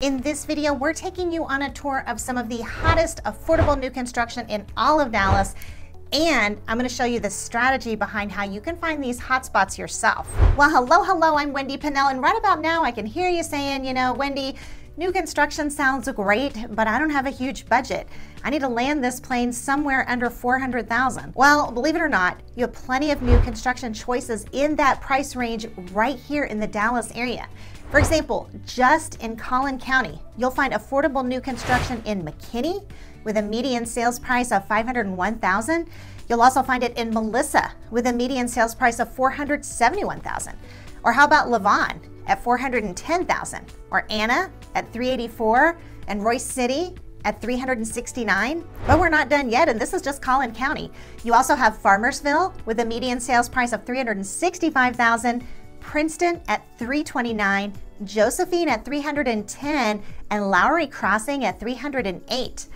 In this video, we're taking you on a tour of some of the hottest affordable new construction in all of Dallas, and I'm going to show you the strategy behind how you can find these hotspots yourself. Well, hello, I'm Wendy Pinnell, and right about now I can hear you saying, Wendy, new construction sounds great, but I don't have a huge budget. I need to land this plane somewhere under $400,000. Well, believe it or not, you have plenty of new construction choices in that price range right here in the Dallas area. For example, just in Collin County, you'll find affordable new construction in McKinney with a median sales price of $501,000. You'll also find it in Melissa with a median sales price of $471,000. Or how about Lavon at $410,000, or Anna at $384,000, and Royce City at $369,000. But we're not done yet, and this is just Collin County. You also have Farmersville with a median sales price of $365,000, Princeton at $329,000, Josephine at $310,000, and Lowry Crossing at $308,000.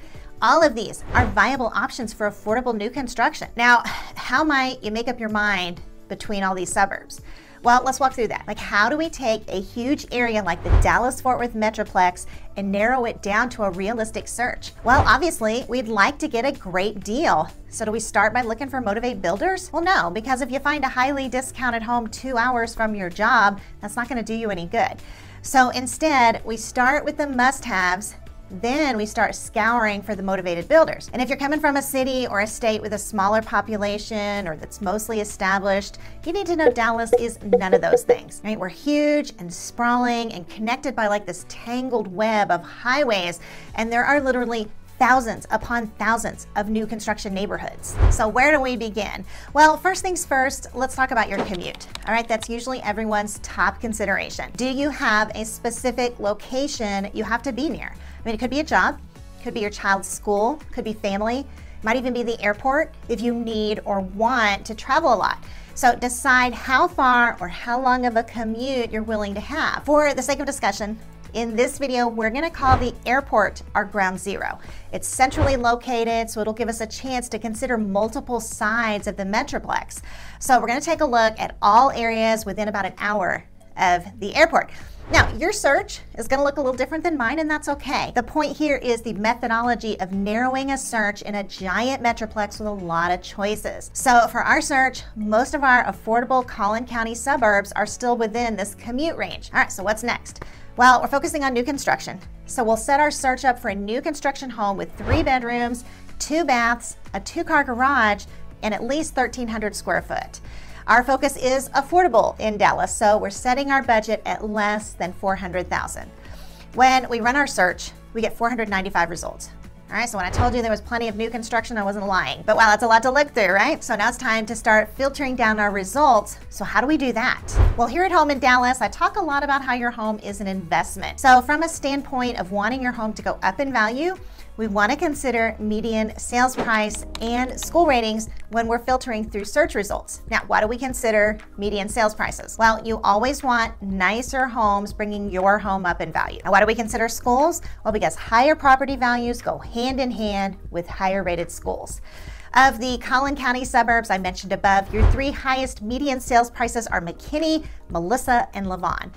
All of these are viable options for affordable new construction. Now, how might you make up your mind between all these suburbs? Well, let's walk through that. Like, how do we take a huge area like the Dallas-Fort Worth Metroplex and narrow it down to a realistic search? Well, obviously, we'd like to get a great deal. So do we start by looking for Motivate Builders? Well, no, because if you find a highly discounted home 2 hours from your job, that's not gonna do you any good. So instead, we start with the must-haves, then we start scouring for the motivated builders. And if you're coming from a city or a state with a smaller population or that's mostly established, you need to know Dallas is none of those things, right? We're huge and sprawling and connected by like this tangled web of highways, and there are literally thousands upon thousands of new construction neighborhoods. So where do we begin? Well, first things first, let's talk about your commute. All right, that's usually everyone's top consideration. Do you have a specific location you have to be near? I mean, it could be a job, could be your child's school, could be family, might even be the airport if you need or want to travel a lot. So decide how far or how long of a commute you're willing to have. For the sake of discussion, in this video, we're gonna call the airport our ground zero. It's centrally located, so it'll give us a chance to consider multiple sides of the Metroplex. So we're gonna take a look at all areas within about an hour of the airport. Now, your search is gonna look a little different than mine, and that's okay. The point here is the methodology of narrowing a search in a giant Metroplex with a lot of choices. So for our search, most of our affordable Collin County suburbs are still within this commute range. All right, so what's next? Well, we're focusing on new construction. So we'll set our search up for a new construction home with 3 bedrooms, 2 baths, a 2-car garage, and at least 1,300 square foot. Our focus is affordable in Dallas, so we're setting our budget at less than $400,000. When we run our search, we get 495 results. All right, so when I told you there was plenty of new construction, I wasn't lying. But wow, that's a lot to look through, right? So now it's time to start filtering down our results. So how do we do that? Well, here at home in Dallas, I talk a lot about how your home is an investment. So from a standpoint of wanting your home to go up in value, we want to consider median sales price and school ratings when we're filtering through search results. Now, why do we consider median sales prices? Well, you always want nicer homes bringing your home up in value. Now, why do we consider schools? Well, because higher property values go hand in hand with higher rated schools. Of the Collin County suburbs I mentioned above, your 3 highest median sales prices are McKinney, Melissa, and Lavon.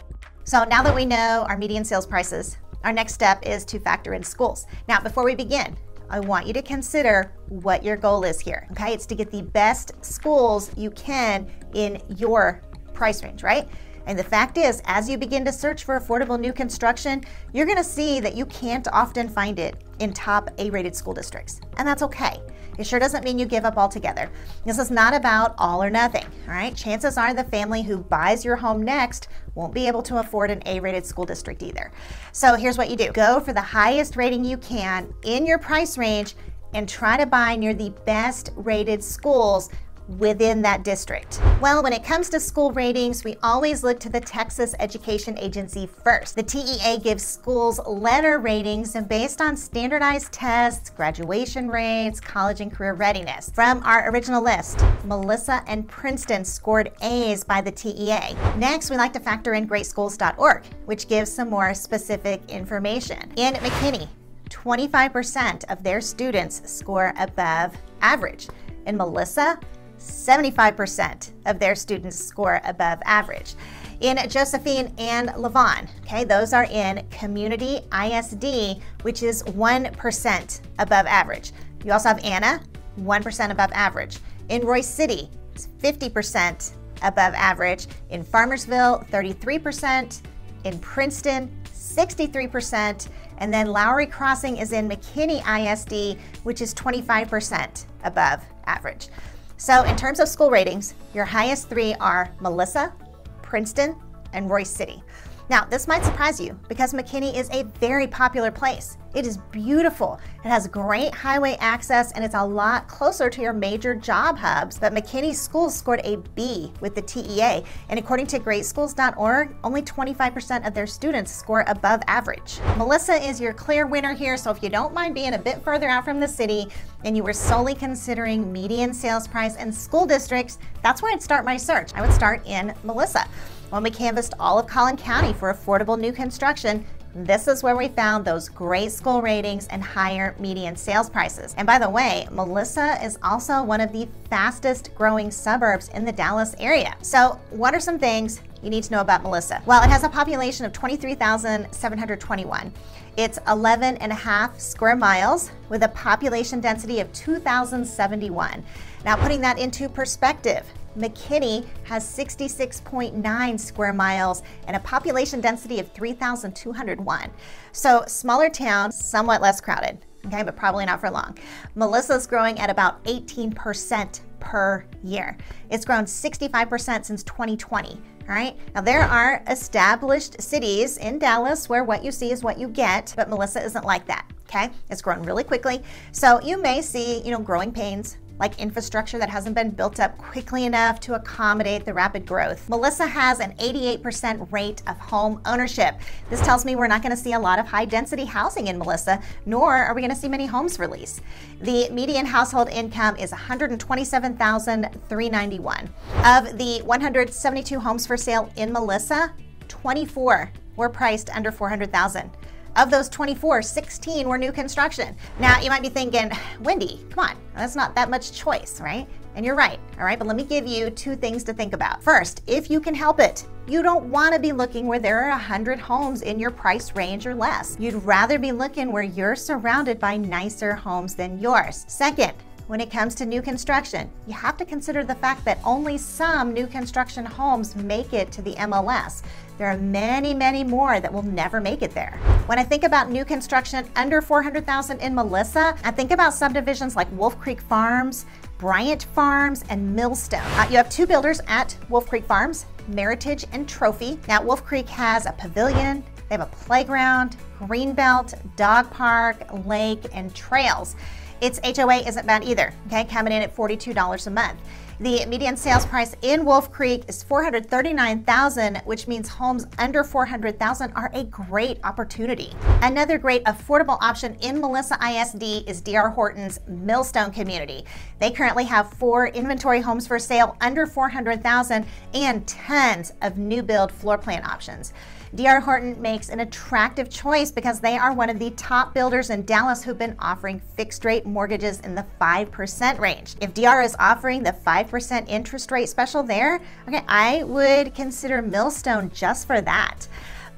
So now that we know our median sales prices, our next step is to factor in schools. Now, before we begin, I want you to consider what your goal is here, okay? It's to get the best schools you can in your price range, right? And the fact is, as you begin to search for affordable new construction, you're gonna see that you can't often find it in top A-rated school districts, and that's okay. It sure doesn't mean you give up altogether. This is not about all or nothing, all right? Chances are the family who buys your home next won't be able to afford an A-rated school district either. So here's what you do. Go for the highest rating you can in your price range and try to buy near the best rated schools within that district. Well, when it comes to school ratings, we always look to the Texas Education Agency first. The TEA gives schools letter ratings based on standardized tests, graduation rates, college and career readiness. From our original list, Melissa and Princeton scored A's by the TEA. Next, we like to factor in greatschools.org, which gives some more specific information. In McKinney, 25% of their students score above average. In Melissa, 75% of their students score above average. In Josephine and Levon, okay, those are in Community ISD, which is 1% above average. You also have Anna, 1% above average. In Royce City, it's 50% above average. In Farmersville, 33%. In Princeton, 63%. And then Lowry Crossing is in McKinney ISD, which is 25% above average. So in terms of school ratings, your highest three are Melissa, Princeton, and Royce City. Now, this might surprise you because McKinney is a very popular place. It is beautiful. It has great highway access and it's a lot closer to your major job hubs. But McKinney schools scored a B with the TEA. And according to greatschools.org, only 25% of their students score above average. Melissa is your clear winner here. So if you don't mind being a bit further out from the city and you were solely considering median sales price and school districts, that's where I'd start my search. I would start in Melissa. When we canvassed all of Collin County for affordable new construction, this is where we found those great school ratings and higher median sales prices. And by the way, Melissa is also one of the fastest growing suburbs in the Dallas area. So what are some things you need to know about Melissa? Well, it has a population of 23,721. It's 11.5 square miles with a population density of 2,071. Now, putting that into perspective, McKinney has 66.9 square miles and a population density of 3,201. So smaller town, somewhat less crowded, okay, but probably not for long. Melissa's growing at about 18% per year. It's grown 65% since 2020. All right, now there are established cities in Dallas where what you see is what you get, but Melissa isn't like that, okay? It's grown really quickly. So you may see, growing pains, like infrastructure that hasn't been built up quickly enough to accommodate the rapid growth. Melissa has an 88% rate of home ownership. This tells me we're not going to see a lot of high density housing in Melissa, nor are we going to see many homes for lease. The median household income is $127,391. Of the 172 homes for sale in Melissa, 24 were priced under $400,000. Of those 24, 16 were new construction. Now, you might be thinking, Wendy, come on, that's not that much choice, right? And you're right, all right? But let me give you two things to think about. First, if you can help it, you don't want to be looking where there are 100 homes in your price range or less. You'd rather be looking where you're surrounded by nicer homes than yours. Second, when it comes to new construction, you have to consider the fact that only some new construction homes make it to the MLS. There are many, many more that will never make it there. When I think about new construction under $400,000 in Melissa, I think about subdivisions like Wolf Creek Farms, Bryant Farms, and Millstone. You have two builders at Wolf Creek Farms, Meritage and Trophy. Now, Wolf Creek has a pavilion, they have a playground, greenbelt, dog park, lake, and trails. Its HOA isn't bad either, okay, coming in at $42 a month. The median sales price in Wolf Creek is $439,000, which means homes under $400,000 are a great opportunity. Another great affordable option in Melissa ISD is D.R. Horton's Millstone community. They currently have 4 inventory homes for sale under $400,000 and tons of new build floor plan options. D.R. Horton makes an attractive choice because they are one of the top builders in Dallas who've been offering fixed rate mortgages in the 5% range. If D.R. is offering the 5% interest rate special there, okay, I would consider Millstone just for that.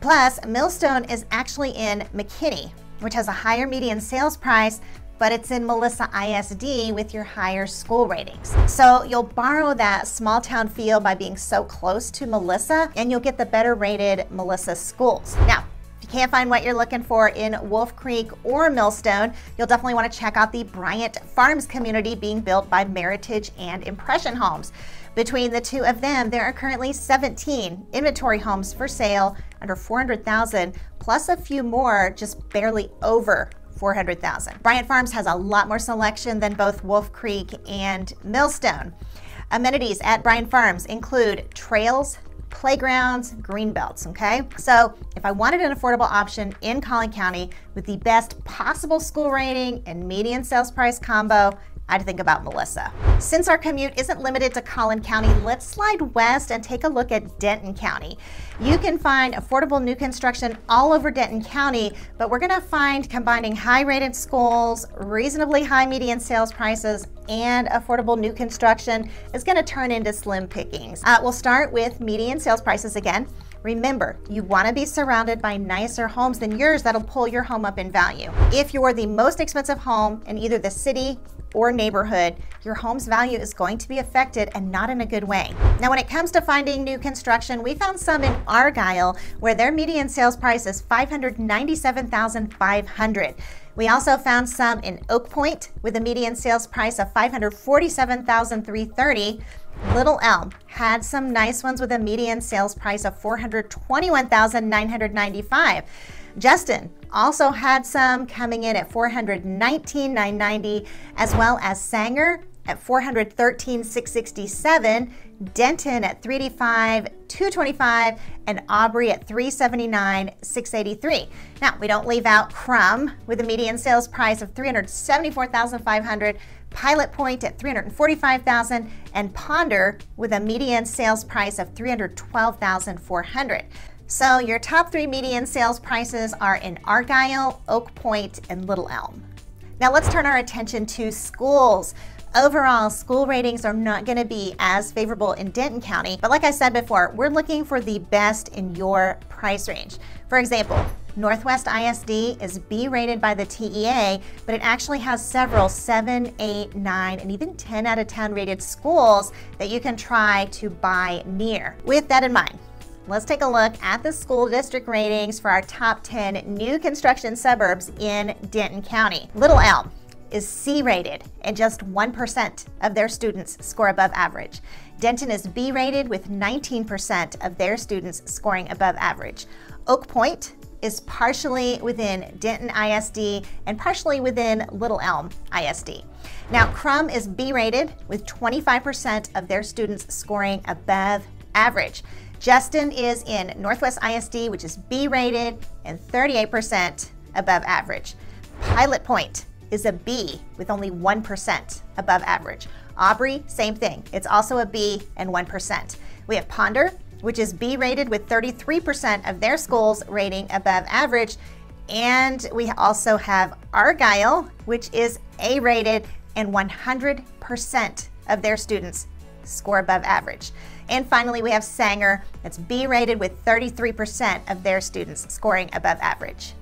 Plus, Millstone is actually in McKinney, which has a higher median sales price, but it's in Melissa ISD with your higher school ratings. So you'll borrow that small town feel by being so close to Melissa, and you'll get the better rated Melissa schools. Now, if you can't find what you're looking for in Wolf Creek or Millstone, you'll definitely want to check out the Bryant Farms community being built by Meritage and Impression Homes. Between the two of them, there are currently 17 inventory homes for sale under $400,000, plus a few more just barely over $400,000. Bryant Farms has a lot more selection than both Wolf Creek and Millstone. Amenities at Bryant Farms include trails, playgrounds, greenbelts, okay? So if I wanted an affordable option in Collin County with the best possible school rating and median sales price combo, I'd think about Melissa. Since our commute isn't limited to Collin County, let's slide west and take a look at Denton County. You can find affordable new construction all over Denton County, but we're gonna find combining high-rated schools, reasonably high median sales prices, and affordable new construction is gonna turn into slim pickings. We'll start with median sales prices again. Remember, you want to be surrounded by nicer homes than yours that'll pull your home up in value. If you're the most expensive home in either the city or neighborhood, your home's value is going to be affected, and not in a good way. Now, when it comes to finding new construction, we found some in Argyle where their median sales price is $597,500. We also found some in Oak Point with a median sales price of $547,330. Little Elm had some nice ones with a median sales price of $421,995. Justin also had some coming in at $419,990, as well as Sanger at $413,667, Denton at $385,225, and Aubrey at $379,683. Now, we don't leave out Crum with a median sales price of $374,500, Pilot Point at $345,000, and Ponder with a median sales price of $312,400. So your top 3 median sales prices are in Argyle, Oak Point, and Little Elm. Now let's turn our attention to schools. Overall, school ratings are not going to be as favorable in Denton County, but like I said before, we're looking for the best in your price range. For example, Northwest ISD is B rated by the TEA, but it actually has several 7, 8, 9, and even 10 out of 10 rated schools that you can try to buy near. With that in mind, let's take a look at the school district ratings for our top 10 new construction suburbs in Denton County. Little Elm is C rated, and just 1% of their students score above average. Denton is B rated with 19% of their students scoring above average. Oak Point is partially within Denton ISD and partially within Little Elm ISD. Now, Crum is B rated with 25% of their students scoring above average. Justin is in Northwest ISD, which is B rated and 38% above average. Pilot Point is a B with only 1% above average. Aubrey, same thing. It's also a B and 1%. We have Ponder, which is B rated with 33% of their schools rating above average. And we also have Argyle, which is A rated and 100% of their students score above average. And finally, we have Sanger, that's B rated with 33% of their students scoring above average.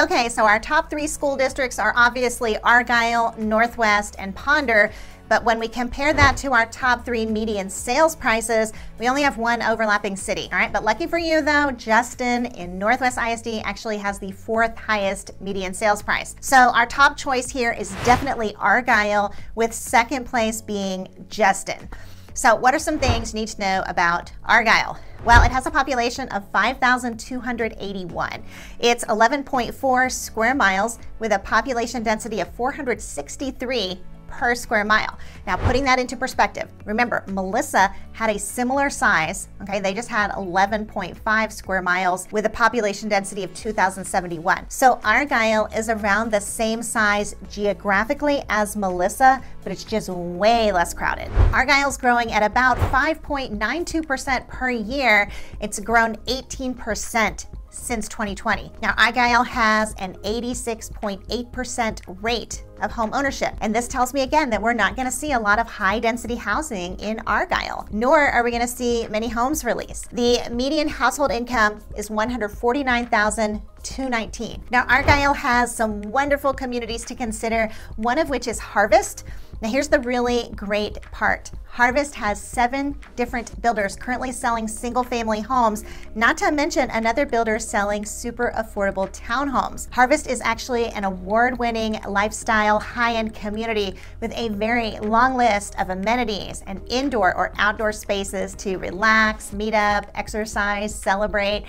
Okay, so our top 3 school districts are obviously Argyle, Northwest, and Ponder, but when we compare that to our top 3 median sales prices, we only have one overlapping city, all right? But lucky for you though, Justin in Northwest ISD actually has the 4th highest median sales price. So our top choice here is definitely Argyle, with 2nd place being Justin. So what are some things you need to know about Argyle? Well, it has a population of 5,281. It's 11.4 square miles with a population density of 463 per square mile. Now, putting that into perspective, remember, Melissa had a similar size, okay? They just had 11.5 square miles with a population density of 2,071. So Argyle is around the same size geographically as Melissa, but it's just way less crowded. Argyle's growing at about 5.92% per year. It's grown 18% since 2020. Now, Argyle has an 86.8% rate of home ownership. And this tells me again that we're not gonna see a lot of high density housing in Argyle, nor are we gonna see many homes released. The median household income is $149,219. Now, Argyle has some wonderful communities to consider, one of which is Harvest. Now, here's the really great part. Harvest has 7 different builders currently selling single-family homes, not to mention another builder selling super affordable townhomes. Harvest is actually an award-winning lifestyle high-end community with a very long list of amenities and indoor or outdoor spaces to relax, meet up, exercise, celebrate.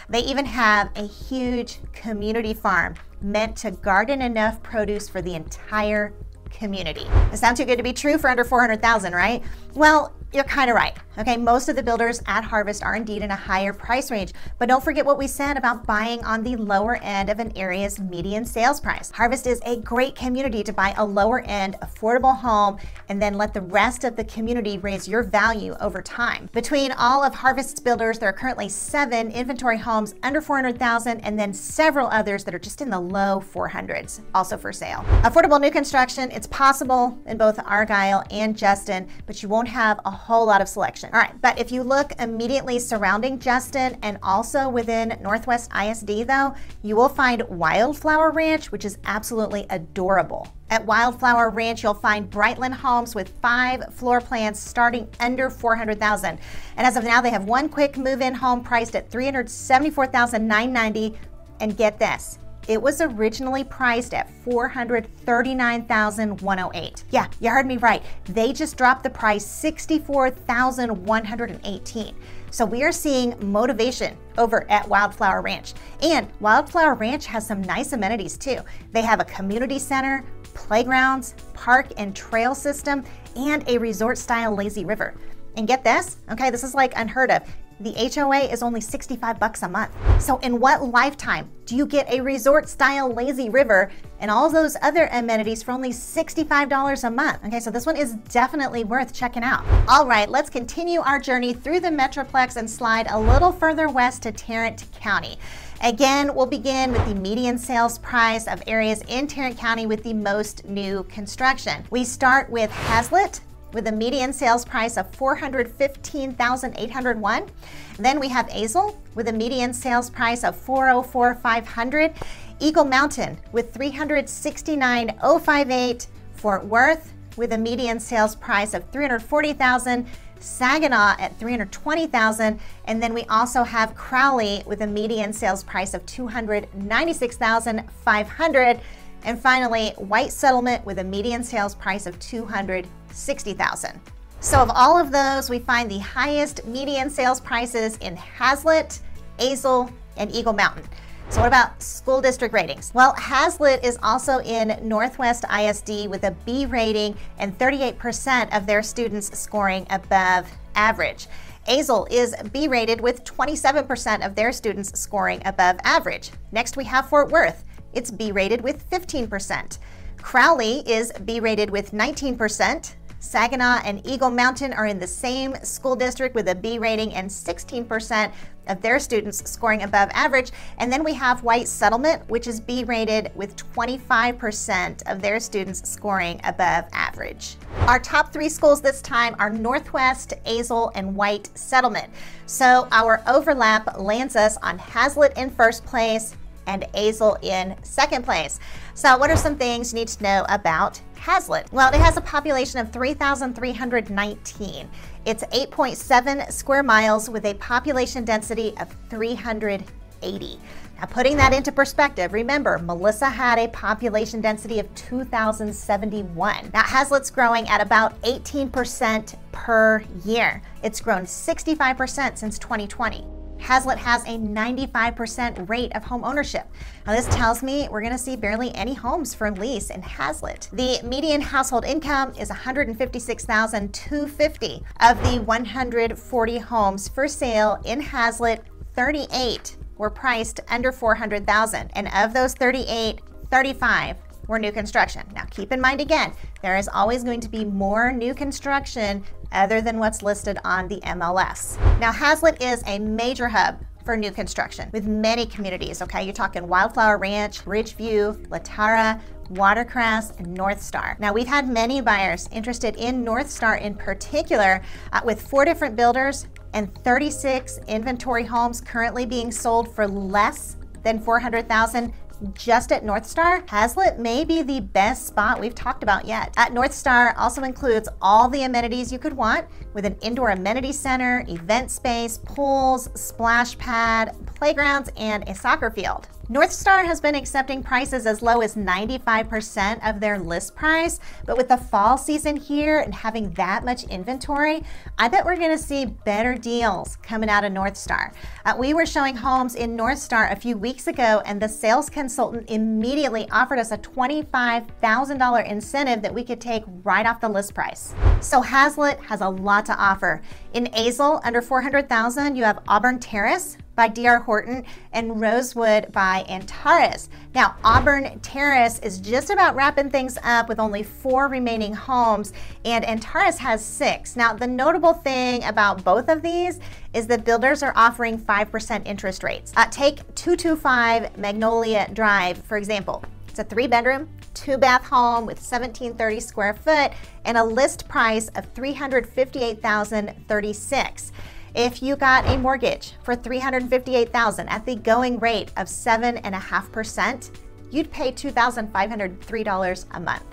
They even have a huge community farm meant to garden enough produce for the entire community. It sounds too good to be true for under $400,000, right? Well, you're kind of right. Okay, most of the builders at Harvest are indeed in a higher price range, but don't forget what we said about buying on the lower end of an area's median sales price. Harvest is a great community to buy a lower end, affordable home and then let the rest of the community raise your value over time. Between all of Harvest's builders, there are currently 7 inventory homes under $400,000 and then several others that are just in the low 400s, also for sale. Affordable new construction, it's possible in both Argyle and Justin, but you won't have a whole lot of selection. All right, but if you look immediately surrounding Justin and also within Northwest ISD though, you will find Wildflower Ranch, which is absolutely adorable. At Wildflower Ranch, you'll find Brightland homes with 5 floor plans starting under $400,000. And as of now, they have one quick move-in home priced at $374,990. And get this, it was originally priced at $439,108. Yeah, you heard me right. They just dropped the price $64,118. So we are seeing motivation over at Wildflower Ranch. And Wildflower Ranch has some nice amenities too. They have a community center, playgrounds, park and trail system, and a resort-style lazy river. And get this, okay, this is like unheard of. The HOA is only $65 a month. So in what lifetime do you get a resort-style lazy river and all those other amenities for only $65 a month? Okay, so this one is definitely worth checking out. All right, let's continue our journey through the Metroplex and slide a little further west to Tarrant County. Again, we'll begin with the median sales price of areas in Tarrant County with the most new construction. We start with Hazlet, with a median sales price of $415,801. Then we have Azle with a median sales price of $404,500. Eagle Mountain with $369,058. Fort Worth with a median sales price of $340,000. Saginaw at $320,000, and then we also have Crowley with a median sales price of $296,500. And finally, White Settlement with a median sales price of $260,000. So of all of those, we find the highest median sales prices in Hazlet, Azle, and Eagle Mountain. So what about school district ratings? Well, Hazlet is also in Northwest ISD with a B rating and 38% of their students scoring above average. Azle is B rated with 27% of their students scoring above average. Next, we have Fort Worth. It's B rated with 15%. Crowley is B rated with 19%. Saginaw and Eagle Mountain are in the same school district with a B rating and 16% of their students scoring above average. And then we have White Settlement, which is B rated with 25% of their students scoring above average. Our top 3 schools this time are Northwest, Azle, and White Settlement. So our overlap lands us on Hazlet in first place and Azle in second place. So what are some things you need to know about Hazlet? Well, it has a population of 3,319. It's 8.7 square miles with a population density of 380. Now, putting that into perspective, remember, Melissa had a population density of 2,071. Now, Hazlet's growing at about 18% per year. It's grown 65% since 2020. Hazlet has a 95% rate of home ownership. Now this tells me we're gonna see barely any homes for lease in Hazlet. The median household income is $156,250. Of the 140 homes for sale in Hazlet, 38 were priced under $400,000. And of those 38, 35 were new construction. Now keep in mind again, there is always going to be more new construction other than what's listed on the MLS. Now Hazlet is a major hub for new construction with many communities, okay? You're talking Wildflower Ranch, Ridgeview, Latara, Watercress, and North Star. Now we've had many buyers interested in North Star in particular with 4 different builders and 36 inventory homes currently being sold for less than $400,000 just at North Star. Hazlet may be the best spot we've talked about yet. At North Star also includes all the amenities you could want with an indoor amenity center, event space, pools, splash pad, playgrounds, and a soccer field. Northstar has been accepting prices as low as 95% of their list price, but with the fall season here and having that much inventory, I bet we're gonna see better deals coming out of Northstar. We were showing homes in Northstar a few weeks ago, and the sales consultant immediately offered us a $25,000 incentive that we could take right off the list price. So Hazlitt has a lot to offer. In Azle, under $400,000, you have Auburn Terrace by D.R. Horton and Rosewood by Antares. Now, Auburn Terrace is just about wrapping things up with only 4 remaining homes, and Antares has 6. Now, the notable thing about both of these is that builders are offering 5% interest rates. Take 225 Magnolia Drive, for example. It's a 3-bedroom, 2-bath home with 1,730 square foot and a list price of $358,036. If you got a mortgage for $358,000 at the going rate of 7.5%, you'd pay $2,503 a month.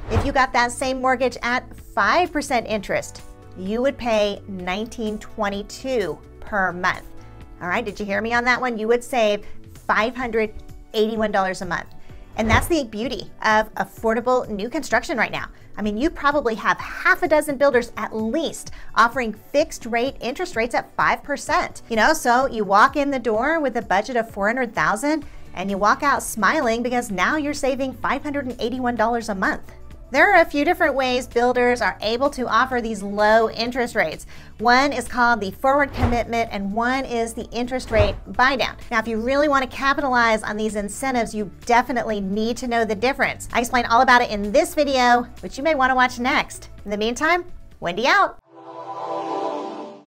If you got that same mortgage at 5% interest, you would pay $1,922 per month. All right, did you hear me on that one? You would save $581 a month. And that's the beauty of affordable new construction right now. I mean, you probably have half a dozen builders at least offering fixed rate interest rates at 5%. You know, so you walk in the door with a budget of $400,000 and you walk out smiling because now you're saving $581 a month. There are a few different ways builders are able to offer these low interest rates. One is called the forward commitment and one is the interest rate buy down. Now, if you really want to capitalize on these incentives, you definitely need to know the difference. I explain all about it in this video, which you may want to watch next. In the meantime, Wendy out.